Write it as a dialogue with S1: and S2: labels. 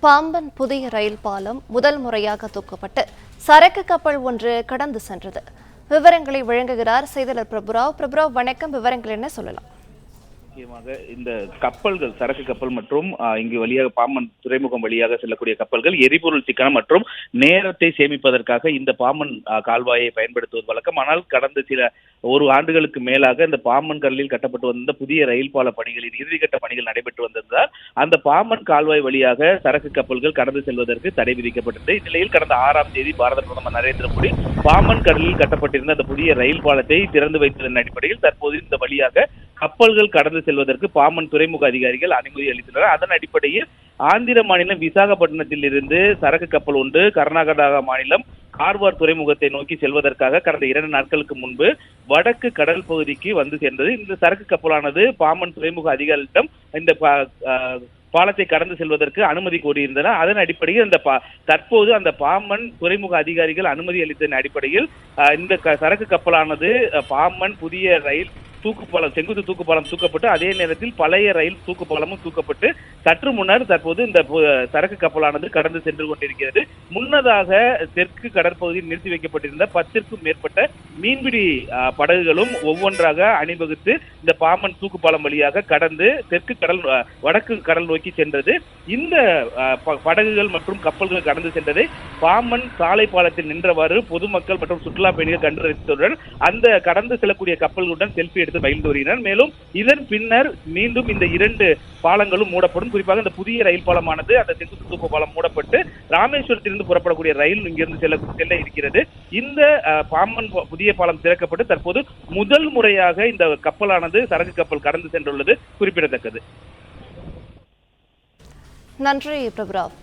S1: பாம்பன் புதிய ரயில் பாலம் முதல் முறையாக தூக்கப்பட்டு சரக்கு கப்பல் ஒன்று கடந்து சென்றது. விவரங்களை வழங்குகிறார் செய்தியாளர் பிரபுராவ். பிரபுராவ், வணக்கம். விவரங்கள் என்ன சொல்லலாம்?
S2: முக்கியமாக இந்த கப்பல்கள், சரக்கு கப்பல் மற்றும் இங்கு வழியாக பாம்பன் துறைமுகம் வழியாக செல்லக்கூடிய கப்பல்கள் எரிபொருள் சிக்கனம் மற்றும் நேரத்தை சேமிப்பதற்காக இந்த பாம்பன் கால்வாயை பயன்படுத்துவது வழக்கம். ஆனால் கடந்த சில ஒரு ஆண்டுகளுக்கு மேலாக இந்த பாம்பன் கடலில் கட்டப்பட்டு வந்த புதிய ரயில் பால பணிகளின் இறுதிக்கட்ட பணிகள் நடைபெற்று வந்திருந்தால் அந்த பாம்பன் கால்வாய் வழியாக சரக்கு கப்பல்கள் கடந்து செல்வதற்கு தடை விதிக்கப்பட்டது. இந்நிலையில் கடந்த 6ஆம் தேதி பாரத பிரதமர் நரேந்திர மோடி பாம்பன் கடலில் கட்டப்பட்டிருந்த அந்த புதிய ரயில் பாலத்தை திறந்து வைத்ததன் அடிப்படையில் தற்போது இந்த வழியாக கப்பல்கள் கடந்து செல்வதற்கு பாம்பன் துறைமுக அதிகாரிகள் அனுமதி அளித்துள்ளனர். அதன் அடிப்படையில் ஆந்திர மாநிலம் விசாகப்பட்டினத்தில் இருந்து சரக்கு கப்பல் ஒன்று கர்நாடகா மாநிலம் கார்வார் துறைமுகத்தை நோக்கி செல்வதற்காக கடந்த 2 நாட்களுக்கு முன்பு வடக்கு கடல் பகுதிக்கு வந்து சேர்ந்தது. இந்த சரக்கு கப்பலானது பாம்பன் துறைமுக அதிகாரிகளிடம் இந்த பாலத்தை கடந்து செல்வதற்கு அனுமதி கோரியிருந்தனர். அதன் அடிப்படையில் தற்போது அந்த பாம்பன் துறைமுக அதிகாரிகள் அனுமதி அளித்ததன் அடிப்படையில் இந்த சரக்கு கப்பலானது பாம்பன் புதிய ரயில் தூக்குப்பாலம், செங்குத்து தூக்குப்பாலம் தூக்கப்பட்டு அதே நேரத்தில் பழைய ரயில் தூக்குப்பாலமும் தூக்கப்பட்டு சற்று முன்னர் தற்போது இந்த சரக்கு கப்பலானது கடந்து சென்று கொண்டிருக்கிறது. முன்னதாக தெற்கு கடற்பகுதியில் நிறுத்தி வைக்கப்பட்டிருந்த 10க்கும் மேற்பட்ட மீன்பிடி படகுகளும் ஒவ்வொன்றாக அணிவகுத்து இந்த பாம்பன் தூக்குப்பாலம் வழியாக கடந்து வடக்கு கடல் நோக்கி சென்றது. இந்த படகுகள் மற்றும் கப்பல்கள் கடந்து சென்றதை பாம்பன் சாலை பாலத்தில் நின்றவாறு பொதுமக்கள் மற்றும் சுற்றுலா பயணிகள் கண்டு ரசித்ததுடன் அந்த கடந்து செல்லக்கூடிய கப்பல்களுடன் செல்ஃபி எடுத்து மகிழ்ந்து வருகின்றனர். மேலும் இதன் பின்னர் மீண்டும் இந்த 2 பாலங்களும் மூடப்படும். குறிப்பாக இந்த புதிய ரயில் பாலமானது அந்த செங்குத்து தூக்கு பாலம் மூடப்பட்டு ராமேஸ்வரத்திலிருந்து புறப்படக்கூடிய ரயில் இங்கிருந்து செல்ல இருக்கிறது. இந்த பாம்பன் புதிய பாலம் திறக்கப்பட்டு தற்போது முதல் முறையாக இந்த கப்பலானது சரக்கு கப்பல் கடந்து சென்றுள்ளது குறிப்பிடத்தக்கது.
S1: நன்றி பிரபுராவ்.